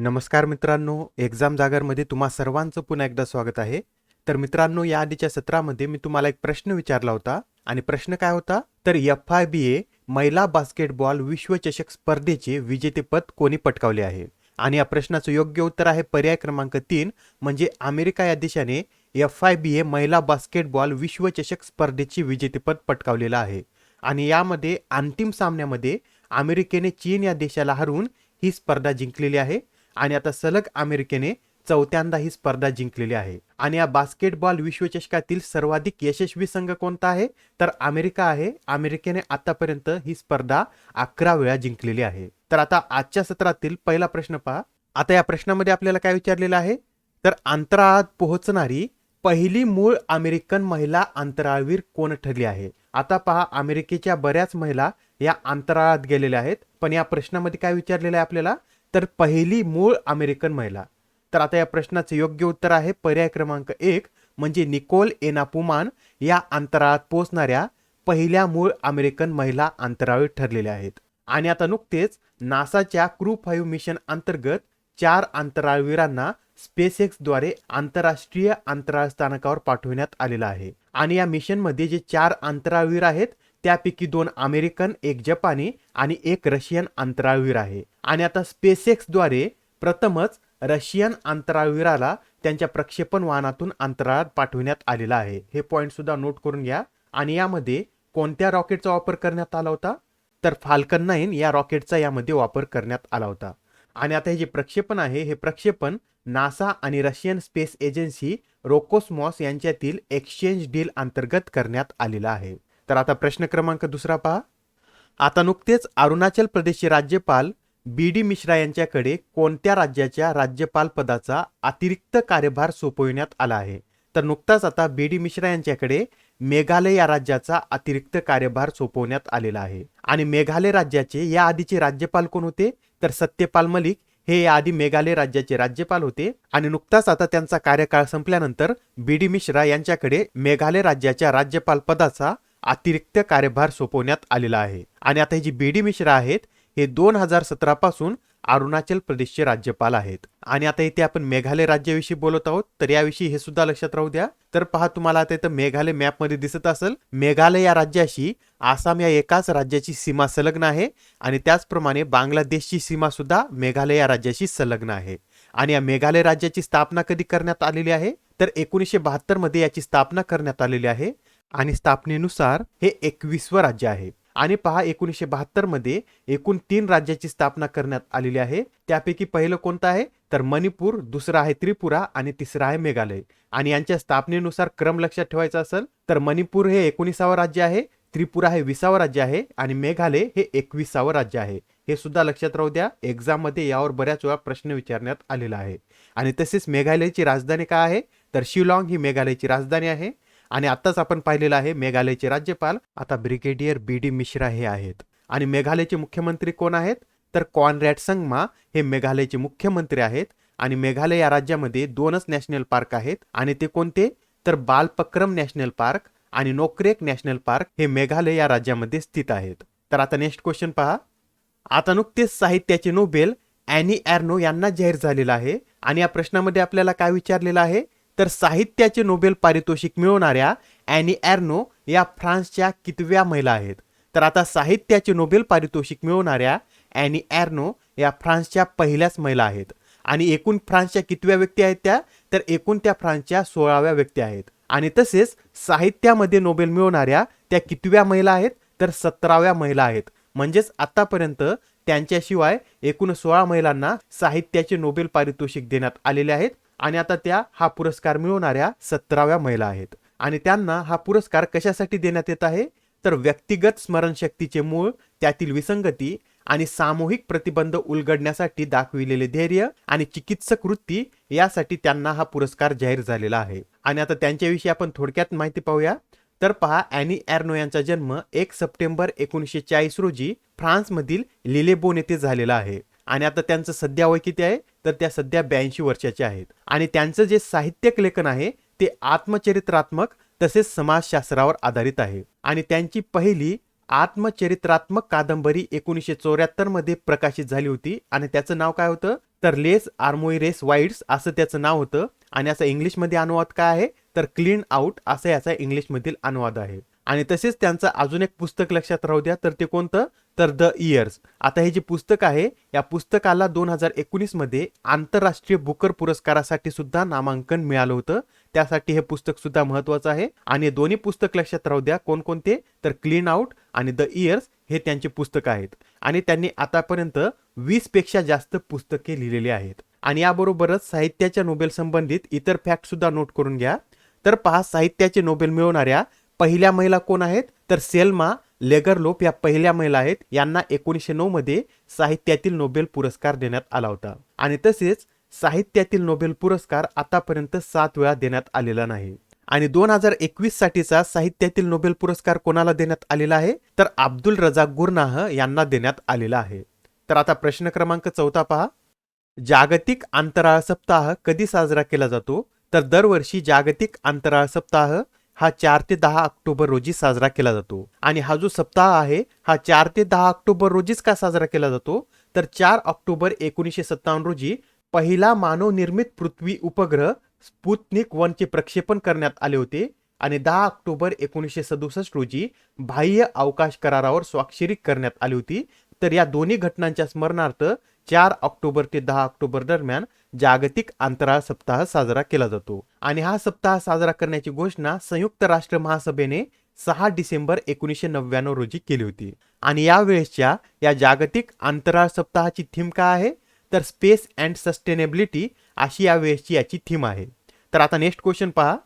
नमस्कार मित्रांनो, एक्झाम जागरमध्ये तुम्हा सर्वांचं पुन्हा एकदा स्वागत आहे. तर मित्रांनो, या आधीच्या सत्रामध्ये मी तुम्हाला एक प्रश्न विचारला होता आणि प्रश्न काय होता? तर FIBA महिला बास्केटबॉल विश्वचषक स्पर्धेचे विजेतेपद कोणी पटकावले आहे? आणि या प्रश्नाचं योग्य उत्तर आहे पर्याय क्रमांक 3 म्हणजे अमेरिका या देशाने FIBA महिला बास्केटबॉल विश्वचषक स्पर्धेचे विजेतेपद पटकावलेलं आहे. आणि यामध्ये अंतिम सामन्यामध्ये अमेरिकेने चीन या देशाला हरवून ही स्पर्धा जिंकलेली आहे. आणि आता सलग अमेरिकेने चौथ्यांदा ही स्पर्धा जिंकलेली आहे. आणि या बास्केटबॉल विश्वचषकातील सर्वाधिक यशस्वी संघ कोणता आहे? तर अमेरिका आहे. अमेरिकेने आतापर्यंत ही स्पर्धा 11 वेळा जिंकलेली आहे. तर आता आजच्या सत्रातील पहिला प्रश्न पहा. आता या प्रश्नामध्ये आपल्याला काय विचारलेलं आहे? तर अंतराळात पोहोचणारी पहिली मूळ अमेरिकन महिला अंतराळवीर कोण ठरली आहे? आता पहा, अमेरिकेच्या बऱ्याच महिला या अंतराळात गेलेल्या आहेत, पण या प्रश्नामध्ये काय विचारलेलं आहे आपल्याला? तर पहिली मूळ अमेरिकन महिला. तर आता या प्रश्नाचे योग्य उत्तर आहे पर्याय क्रमांक 1 म्हणजे निकोल एना पुमान या अंतराळात पोहोचणाऱ्या पहिल्या मूळ अमेरिकन महिला अंतराळवीर ठरलेल्या आहेत. आणि आता नुकतेच नासाच्या क्रू 5 मिशन अंतर्गत 4 अंतराळवीरांना स्पेसएक्सद्वारे आंतरराष्ट्रीय अंतराळ स्थानकावर पाठवण्यात आलेलं आहे. आणि या मिशनमध्ये जे 4 अंतराळवीर आहेत त्यापैकी 2 अमेरिकन, 1 जपानी आणि 1 रशियन अंतराळवीर आहे. आणि आता स्पेसएक्सद्वारे प्रथमच रशियन अंतराळवीराला त्यांच्या प्रक्षेपण वाहनातून अंतराळात पाठवण्यात आलेलं आहे. हे पॉइंट सुद्धा नोट करून घ्या. आणि यामध्ये कोणत्या रॉकेटचा वापर करण्यात आला होता? तर फाल्कन 9 या रॉकेटचा यामध्ये वापर करण्यात आला होता. आणि आता हे जे प्रक्षेपण आहे हे प्रक्षेपण नासा आणि रशियन स्पेस एजन्सी रोकोस्मॉस यांच्यातील एक्सचेंज डील अंतर्गत करण्यात आलेला आहे. तर आता प्रश्न क्रमांक 2 पहा. आता नुकतेच अरुणाचल प्रदेशचे राज्यपाल BD मिश्रा यांच्याकडे कोणत्या राज्याच्या राज्यपाल पदाचा अतिरिक्त कार्यभार सोपविण्यात आला आहे? तर नुकताच आता BD मिश्रा यांच्याकडे मेघालय या राज्याचा अतिरिक्त कार्यभार सोपवण्यात आलेला आहे. आणि मेघालय राज्याचे या आधीचे राज्यपाल कोण होते? तर सत्यपाल मलिक हे याआधी मेघालय राज्याचे राज्यपाल होते. आणि नुकताच आता त्यांचा कार्यकाळ संपल्यानंतर BD मिश्रा यांच्याकडे मेघालय राज्याच्या राज्यपाल पदाचा अतिरिक्त कार्यभार सोपवण्यात आलेला आहे. आणि आता हे जे BD मिश्रा आहेत हे 2017 पासून अरुणाचल प्रदेशचे राज्यपाल आहेत. आणि आता इथे आपण मेघालय राज्याविषयी बोलत आहोत, तर याविषयी हे सुद्धा लक्षात राहू द्या. तर पहा, तुम्हाला आता इथं मेघालय मॅपमध्ये दिसत असेल, मेघालय या राज्याशी आसाम या एकाच राज्याची सीमा संलग्न आहे. आणि त्याचप्रमाणे बांगलादेशची सीमा सुद्धा मेघालय या राज्याशी संलग्न आहे. आणि या मेघालय राज्याची स्थापना कधी करण्यात आलेली आहे? तर 1972 मध्ये याची स्थापना करण्यात आलेली आहे. आणि स्थापनेनुसार हे 21वं राज्य आहे. आणि पहा, 1972 मध्ये एकूण 3 राज्याची स्थापना करण्यात आलेली आहे. त्यापैकी पहिलं कोणतं आहे? तर मणिपूर, दुसरं आहे त्रिपुरा आणि तिसरं आहे मेघालय. आणि यांच्या स्थापनेनुसार क्रम लक्षात ठेवायचा असेल तर मणिपूर हे 19वं राज्य आहे, त्रिपुरा हे 20वं राज्य आहे आणि मेघालय हे 21वं राज्य आहे. हे सुद्धा लक्षात राहू द्या, एक्झाम मध्ये यावर बऱ्याच वेळा प्रश्न विचारण्यात आलेला आहे. आणि तसेच मेघालयची राजधानी काय आहे? तर शिलाँग ही मेघालयची राजधानी आहे. आणि आताच आपण पाहिलेलं आहे मेघालयचे राज्यपाल आता ब्रिगेडियर BD मिश्रा हे आहेत. आणि मेघालयचे मुख्यमंत्री कोण आहेत? तर कॉनरॅड संगमा हे मेघालयचे मुख्यमंत्री आहेत. आणि मेघालय या राज्यामध्ये 2च नॅशनल पार्क आहेत. आणि ते कोणते? तर बालपक्रम नॅशनल पार्क आणि नोक्रेक नॅशनल पार्क हे मेघालय या राज्यामध्ये स्थित आहेत. तर आता नेक्स्ट क्वेश्चन पहा. आता नुकतेच साहित्याचे नोबेल ॲनी ॲर्नो यांना जाहीर झालेला आहे. आणि या प्रश्नामध्ये आपल्याला काय विचारलेलं आहे? तर साहित्याचे नोबेल पारितोषिक मिळवणाऱ्या ॲनी ॲर्नो या फ्रान्सच्या कितव्या महिला आहेत? तर आता साहित्याचे नोबेल पारितोषिक मिळवणाऱ्या ॲनी ॲर्नो या फ्रान्सच्या पहिल्याच महिला आहेत. आणि एकूण फ्रान्सच्या कितव्या व्यक्ती आहेत त्या? तर एकूण त्या फ्रान्सच्या 16व्या व्यक्ती आहेत. आणि तसेच साहित्यामध्ये नोबेल मिळवणाऱ्या त्या कितव्या महिला आहेत? तर 17व्या महिला आहेत. म्हणजेच आतापर्यंत त्यांच्याशिवाय एकूण 16 महिलांना साहित्याचे नोबेल पारितोषिक देण्यात आलेले आहेत. आणि आता त्या हा पुरस्कार मिळवणाऱ्या 17व्या महिला आहेत. आणि त्यांना हा पुरस्कार कशासाठी देण्यात येत आहे? तर व्यक्तिगत स्मरणशक्तीचे मूळ, त्यातील विसंगती आणि सामूहिक प्रतिबंध उलगडण्यासाठी दाखविलेले धैर्य आणि चिकित्सक वृत्ती यासाठी त्यांना हा पुरस्कार जाहीर झालेला आहे. आणि आता त्यांच्याविषयी आपण थोडक्यात माहिती पाहूया. तर पहा, ॲनी ॲर्नो यांचा जन्म 1 सप्टेंबर 1940 रोजी फ्रान्समधील लिलेबोन येथे झालेला आहे. आणि आता त्यांचं सध्या वय किती आहे? तर त्या सध्या 82 वर्षाचे आहेत. आणि त्यांचं जे साहित्यिक लेखन आहे ते आत्मचरित्रात्मक तसेच समाजशास्त्रावर आधारित आहे. आणि त्यांची पहिली आत्मचरित्रात्मक कादंबरी 1974 मध्ये प्रकाशित झाली होती आणि त्याचं नाव काय होतं तर लेस आर्मोइरेस वाईड्स असं त्याचं नाव होतं आणि याचा इंग्लिशमध्ये अनुवाद काय आहे तर क्लीन आउट असा याचा इंग्लिशमधील अनुवाद आहे. आणि तसेच त्यांचं अजून एक पुस्तक लक्षात राहू द्या तर ते कोणतं तर द इयर्स. आता हे जे पुस्तक आहे या पुस्तकाला 2019 मध्ये आंतरराष्ट्रीय बुकर पुरस्कारासाठी सुद्धा नामांकन मिळालं होतं. त्यासाठी हे पुस्तक सुद्धा महत्वाचं आहे आणि दोन्ही पुस्तक लक्षात राहू द्या कोणकोणते तर क्लीन आउट आणि द इयर्स हे त्यांचे पुस्तक आहेत आणि त्यांनी आतापर्यंत 20 पेक्षा जास्त पुस्तके लिहिलेली आहेत. आणि याबरोबरच साहित्याच्या नोबेल संबंधित इतर फॅक्ट सुद्धा नोट करून घ्या. तर पहा साहित्याचे नोबेल मिळवणाऱ्या पहिल्या महिला कोण आहेत तर सेल्मा लेगरलोफ या पहिल्या महिला आहेत. यांना 1909 मध्ये साहित्यातील नोबेल पुरस्कार देण्यात आला होता आणि तसेच साहित्यातील नोबेल पुरस्कार आतापर्यंत 7 वेळा देण्यात आलेला नाही. आणि 2021 साठीचा साहित्यातील नोबेल पुरस्कार कोणाला देण्यात आलेला आहे तर अब्दुल रजाक गुरनाह यांना देण्यात आलेला आहे. तर आता प्रश्न क्रमांक 14 पहा. जागतिक अंतराळ सप्ताह कधी साजरा केला जातो तर दरवर्षी जागतिक अंतराळ सप्ताह हा 4 ते 10 ऑक्टोबर रोजी साजरा केला जातो. आणि हा जो सप्ताह आहे हा 4 ते 10 ऑक्टोबर रोजीच का साजरा केला जातो तर 4 ऑक्टोबर 1957 रोजी पहिला मानवनिर्मित पृथ्वी उपग्रह स्पुतनिक 1 चे प्रक्षेपण करण्यात आले होते आणि 10 ऑक्टोबर 1967 रोजी बाह्य अवकाश करारावर स्वाक्षरी करण्यात आली होती. तर या दोन्ही घटनांच्या स्मरणार्थ 4 ऑक्टोबर ते 10 ऑक्टोबर दरम्यान जागतिक अंतराळ सप्ताह साजरा केला जातो. आणि हा सप्ताह साजरा करण्याची घोषणा संयुक्त राष्ट्र महासभेने 6 डिसेंबर 1999 रोजी केली होती. आणि यावेळेसच्या या जागतिक अंतराळ सप्ताहाची थीम काय आहे तर स्पेस अँड सस्टेनेबिलिटी अशी यावेळेसची याची थीम आहे. तर आता नेक्स्ट क्वेश्चन पहा.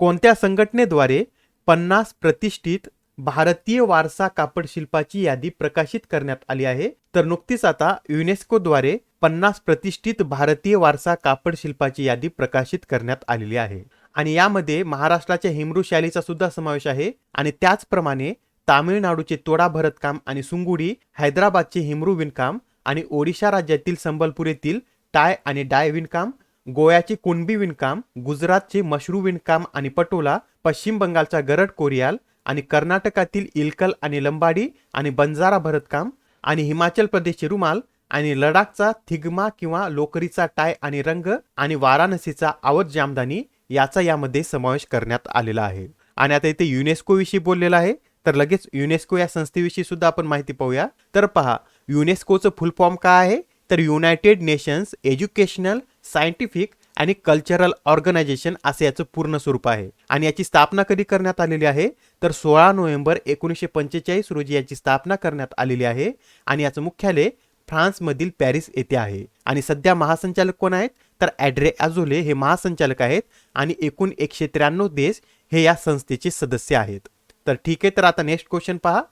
कोणत्या संघटनेद्वारे 50 प्रतिष्ठित भारतीय वारसा कापड शिल्पाची यादी प्रकाशित करण्यात आली आहे तर नुकतीच आता युनेस्कोद्वारे 50 प्रतिष्ठित भारतीय वारसा कापड शिल्पाची यादी प्रकाशित करण्यात आलेली आहे. आणि यामध्ये महाराष्ट्राच्या हिमरू शैलीचा सुद्धा समावेश आहे आणि त्याचप्रमाणे तामिळनाडूचे तोडा भरतकाम आणि सुंगुडी, हैदराबादचे हिमरू विणकाम आणि ओडिशा राज्यातील संबलपूर येथील टाय आणि डाय विणकाम, गोव्याचे कुणबी विणकाम, गुजरातचे मशरू विणकाम आणि पटोला, पश्चिम बंगालचा गरड कोरियाल आणि कर्नाटकातील इलकल आणि लंबाडी आणि बंजारा भरतकाम आणि हिमाचल प्रदेशचे रुमाल आणि लडाखचा थिगमा किंवा लोकरीचा टाय आणि रंग आणि वाराणसीचा आवत जामदानी याचा यामध्ये समावेश करण्यात आलेला आहे. आणि आता इथे युनेस्को विषयी बोललेला आहे तर लगेच युनेस्को या संस्थेविषयी सुद्धा आपण माहिती पाहूया. तर पहा युनेस्कोचं फुल फॉर्म काय आहे तर युनायटेड नेशन्स एज्युकेशनल सायंटिफिक आणि कल्चरल ऑर्गनायझेशन असे याचं पूर्ण स्वरूप आहे. आणि याची स्थापना कधी करण्यात आलेली आहे तर 16 नोव्हेंबर 1945 रोजी याची स्थापना करण्यात आलेली आहे आणि याचं मुख्यालय फ्रान्समधील पॅरिस येथे आहे. आणि सध्या महासंचालक कोण आहेत तर ॲड्रे अझोले हे महासंचालक आहेत आणि एकूण 193 देश हे या संस्थेचे सदस्य आहेत. तर ठीक आहे. तर आता नेक्स्ट क्वेश्चन पहा.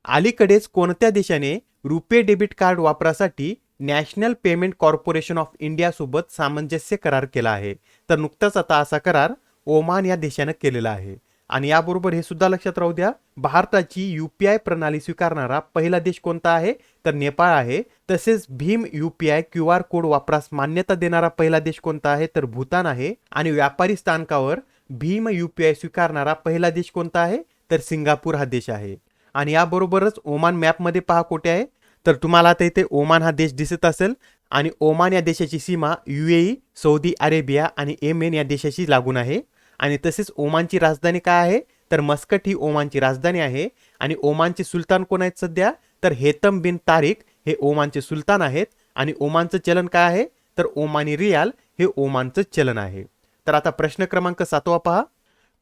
अलीकडेच कोणत्या देशाने रुपे डेबिट कार्ड वापरासाठी national payment corporation of India सोबत सामंजस्य करार केला आहे तर नुकताच आता असा करार ओमान या देशाने केलेला आहे. आणि याबरोबर हे सुद्धा लक्षात राहू द्या भारताची UPI प्रणाली स्वीकारणारा पहिला देश कोणता आहे तर नेपाळ आहे. तसेच भीम UPI QR कोड वापरास मान्यता देणारा पहिला देश कोणता आहे तर भूतान आहे. आणि व्यापारी स्थानकावर भीम UPI स्वीकारणारा पहिला देश कोणता आहे तर सिंगापूर हा देश आहे. आणि याबरोबरच ओमान मॅपमध्ये पहा कुठे आहे तर तुम्हाला आता इथे ओमान हा देश दिसत असेल आणि ओमान या देशाची सीमा UAE, सौदी अरेबिया आणि येमेन या देशाशी लागून आहे. आणि तसेच ओमानची राजधानी काय आहे तर मस्कट ही ओमानची राजधानी आहे. आणि ओमानचे सुलतान कोण आहेत सध्या तर हेतम बिन तारिक हे ओमानचे सुलतान आहेत. आणि ओमानचं चलन काय आहे तर ओमानी रियाल हे ओमानचं चलन आहे. तर आता प्रश्न क्रमांक 7 पहा.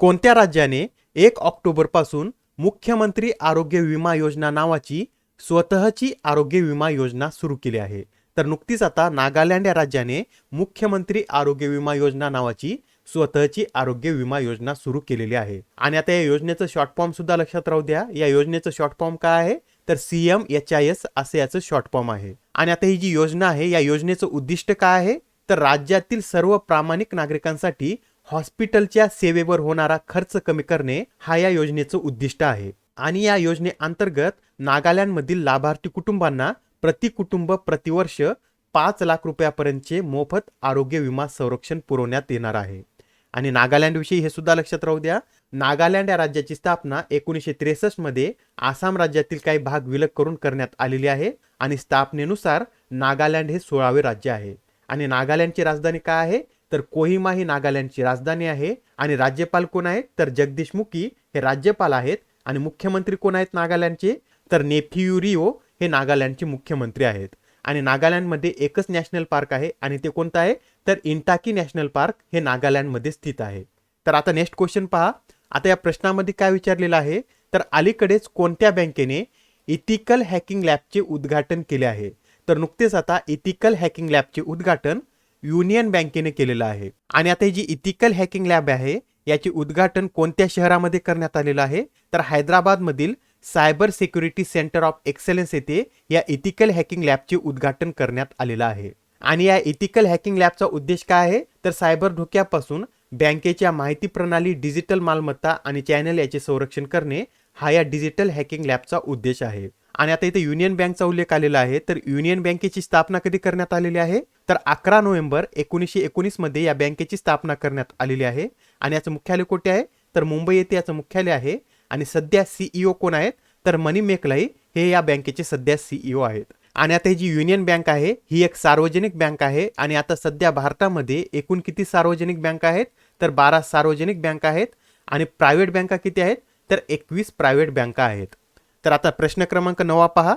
कोणत्या राज्याने 1 ऑक्टोबर पासून मुख्यमंत्री आरोग्य विमा योजना नावाची स्वतःची आरोग्य विमा योजना सुरू केली आहे तर नुकतीच आता नागालँड या राज्याने मुख्यमंत्री आरोग्य विमा योजना नावाची स्वतःची आरोग्य विमा योजना सुरू केलेली आहे. आणि आता या योजनेचं शॉर्ट फॉर्म सुद्धा लक्षात राहू द्या. या योजनेचं शॉर्ट फॉर्म काय आहे तर CMHIS असे याचं शॉर्ट फॉर्म आहे. आणि आता ही जी योजना आहे या योजनेचं उद्दिष्ट काय आहे तर राज्यातील सर्व प्रामाणिक नागरिकांसाठी हॉस्पिटलच्या सेवेवर होणारा खर्च कमी करणे हा या योजनेचं उद्दिष्ट आहे. आणि या योजनेअंतर्गत नागालँडमधील लाभार्थी कुटुंबांना प्रति कुटुंब प्रतिवर्ष 5 लाख रुपयापर्यंतचे मोफत आरोग्य विमा संरक्षण पुरवण्यात येणार आहे. आणि नागालँडविषयी हे सुद्धा लक्षात राहू द्या, नागालँड या राज्याची स्थापना 1963 मध्ये आसाम राज्यातील काही भाग विलग करून करण्यात आलेली आहे आणि स्थापनेनुसार नागालँड हे 16वे राज्य आहे. आणि नागालँडची राजधानी काय आहे, तर कोहिमा ही नागालँडची राजधानी आहे. आणि राज्यपाल कोण आहेत, तर जगदीश मुखी हे राज्यपाल आहेत. आणि मुख्यमंत्री कोण आहेत नागालँडचे, तर नेफ्यू रिओ हे नागालँडचे मुख्यमंत्री आहेत. आणि नागालँडमध्ये एकच नॅशनल पार्क आहे आणि ते कोणतं आहे, तर इंटाकी नॅशनल पार्क हे नागालँडमध्ये स्थित आहे. तर आता नेक्स्ट क्वेश्चन पहा. आता या प्रश्नामध्ये काय विचारलेलं आहे, तर अलीकडेच कोणत्या बँकेने इथिकल हॅकिंग लॅबचे उद्घाटन केले आहे. तर नुकतेच आता इथिकल हॅकिंग लॅबचे उद्घाटन युनियन बँकेने केलेलं आहे. आणि आता ही जी इथिकल हॅकिंग लॅब आहे याचे उद्घाटन कोणत्या शहरामध्ये करण्यात आलेलं आहे, तर हैदराबादमधील cyber security centre of excellence येथे या इथिकल हॅकिंग लॅबचे उद्घाटन करण्यात आलेलं आहे. आणि या इथिकल हॅकिंग लॅबचा उद्देश काय आहे, तर सायबर धोक्यापासून बँकेच्या माहिती प्रणाली, डिजिटल मालमत्ता आणि चॅनल याचे संरक्षण करणे हा या डिजिटल हॅकिंग लॅबचा उद्देश आहे. आणि आता इथे युनियन बँकचा उल्लेख आलेला आहे. तर युनियन बँकेची स्थापना कधी करण्यात आलेली आहे, तर 11 नोव्हेंबर 1919 मध्ये या बँकेची स्थापना करण्यात आलेली आहे. आणि याचं मुख्यालय कुठे आहे, तर मुंबई येथे याचं मुख्यालय आहे. आणि सध्या सीईओ कोण आहेत, तर मनी मेकलाई हे या बँकेचे सध्या सीईओ आहेत. आणि आता ही जी युनियन बँक आहे ही एक सार्वजनिक बँक आहे. आणि आता सध्या भारतामध्ये एकूण किती सार्वजनिक बँक आहेत, तर 12 सार्वजनिक बँक आहेत. आणि प्रायव्हेट बँका किती आहेत, तर 21 प्रायव्हेट बँका आहेत. तर आता प्रश्न क्रमांक 9 पहा.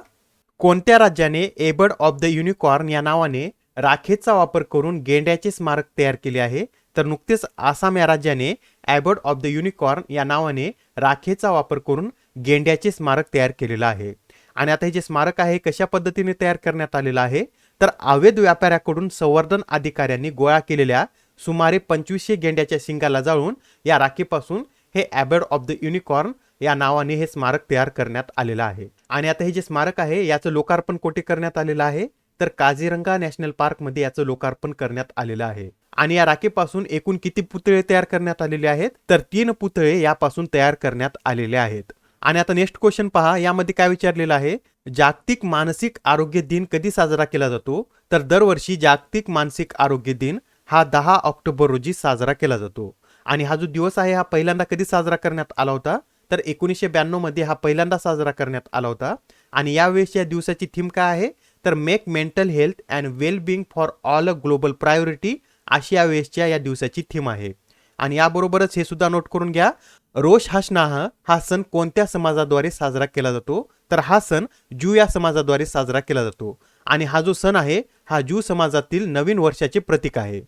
कोणत्या राज्याने एबर्ड ऑफ द युनिकॉर्न या नावाने राखेचा वापर करून गेंड्याचे स्मारक तयार केले आहे. तर नुकतेच आसाम या राज्याने एबर्ड ऑफ द युनिकॉर्न या नावाने राखेचा वापर करून गेंड्याचे स्मारक तयार केलेलं आहे. आणि आता हे जे स्मारक आहे कशा पद्धतीने तयार करण्यात आलेलं आहे, तर अवैध व्यापाऱ्याकडून संवर्धन अधिकाऱ्यांनी गोळा केलेल्या सुमारे 2500 गेंड्याच्या शिंगाला जाळून या राखेपासून हे एबर्ड ऑफ द युनिकॉर्न या नावाने हे स्मारक तयार करण्यात आलेलं आहे. आणि आता हे जे स्मारक आहे याचं लोकार्पण कोठे करण्यात आलेलं आहे, तर काझीरंगा नॅशनल पार्क मध्ये याचं लोकार्पण करण्यात आलेलं आहे. आणि या राखेपासून एकूण किती पुतळे तयार करण्यात आलेले आहेत, तर 3 पुतळे यापासून तयार करण्यात आलेले आहेत. आणि आता नेक्स्ट क्वेश्चन पहा. यामध्ये काय विचारलेलं आहे, जागतिक मानसिक आरोग्य दिन कधी साजरा केला जातो, तर दरवर्षी जागतिक मानसिक आरोग्य दिन हा 10 ऑक्टोबर रोजी साजरा केला जातो. आणि हा जो दिवस आहे हा पहिल्यांदा कधी साजरा करण्यात आला होता, तर 1992 मध्ये हा पहिल्यांदा साजरा करण्यात आला होता. आणि यावेळेस या दिवसाची थीम काय आहे, तर make mental health and well being for all a global priority अशी यावेळेसच्या या दिवसाची थीम आहे. आणि याबरोबरच हे सुद्धा नोट करून घ्या, रोष हाशनाह हा सण कोणत्या समाजाद्वारे साजरा केला जातो, तर हा सण ज्यू या समाजाद्वारे साजरा केला जातो. आणि हा जो सण आहे हा ज्यू समाजातील नवीन वर्षाचे प्रतीक आहे.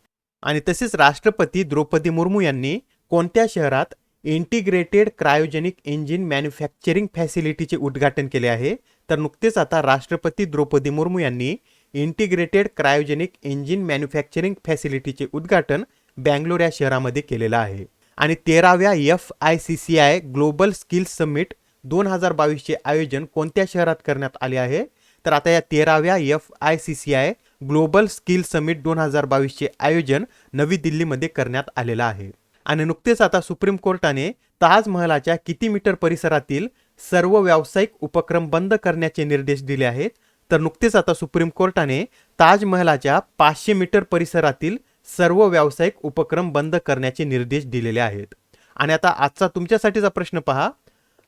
आणि तसेच राष्ट्रपती द्रौपदी मुर्मू यांनी कोणत्या शहरात इंटिग्रेटेड क्रायोजेनिक इंजिन मॅन्युफॅक्चरिंग फॅसिलिटीचे उद्घाटन केले आहे, तर नुकतेच आता राष्ट्रपती द्रौपदी मुर्मू यांनी इंटिग्रेटेड क्रायोजेनिक इंजिन मॅन्युफॅक्चरिंग फॅसिलिटीचे उद्घाटन बँगलोर या शहरामध्ये केलेलं आहे. आणि 13व्या FICCI ग्लोबल स्किल्स समिट 2022 चे आयोजन कोणत्या शहरात करण्यात आले आहे, तर आता या 13व्या FICCI ग्लोबल स्किल्स समिट 2022 चे आयोजन नवी दिल्लीमध्ये करण्यात आलेलं आहे. आणि नुकतेच आता सुप्रीम कोर्टाने ताजमहलाच्या किती मीटर परिसरातील सर्व व्यावसायिक उपक्रम बंद करण्याचे निर्देश दिले आहेत, तर नुकतेच आता सुप्रीम कोर्टाने ताजमहलाच्या 500 मीटर परिसरातील सर्व व्यावसायिक उपक्रम बंद करण्याचे निर्देश दिलेले आहेत. आणि आता आजचा तुमच्यासाठीचा प्रश्न पहा.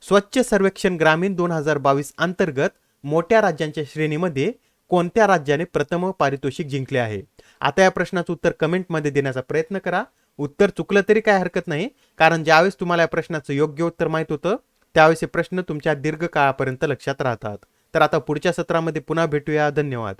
स्वच्छ सर्वेक्षण ग्रामीण 2022 अंतर्गत मोठ्या राज्यांच्या श्रेणीमध्ये कोणत्या राज्याने प्रथम पारितोषिक जिंकले आहे. आता या प्रश्नाचं उत्तर कमेंटमध्ये देण्याचा प्रयत्न करा. उत्तर चुकलं तरी काय हरकत नाही, कारण ज्यावेळेस तुम्हाला या प्रश्नाचं योग्य उत्तर माहित होतं त्यावेळेस हे प्रश्न तुमच्या दीर्घकाळापर्यंत लक्षात राहतात. तर आता पुढच्या सत्रामध्ये पुन्हा भेटूया. धन्यवाद.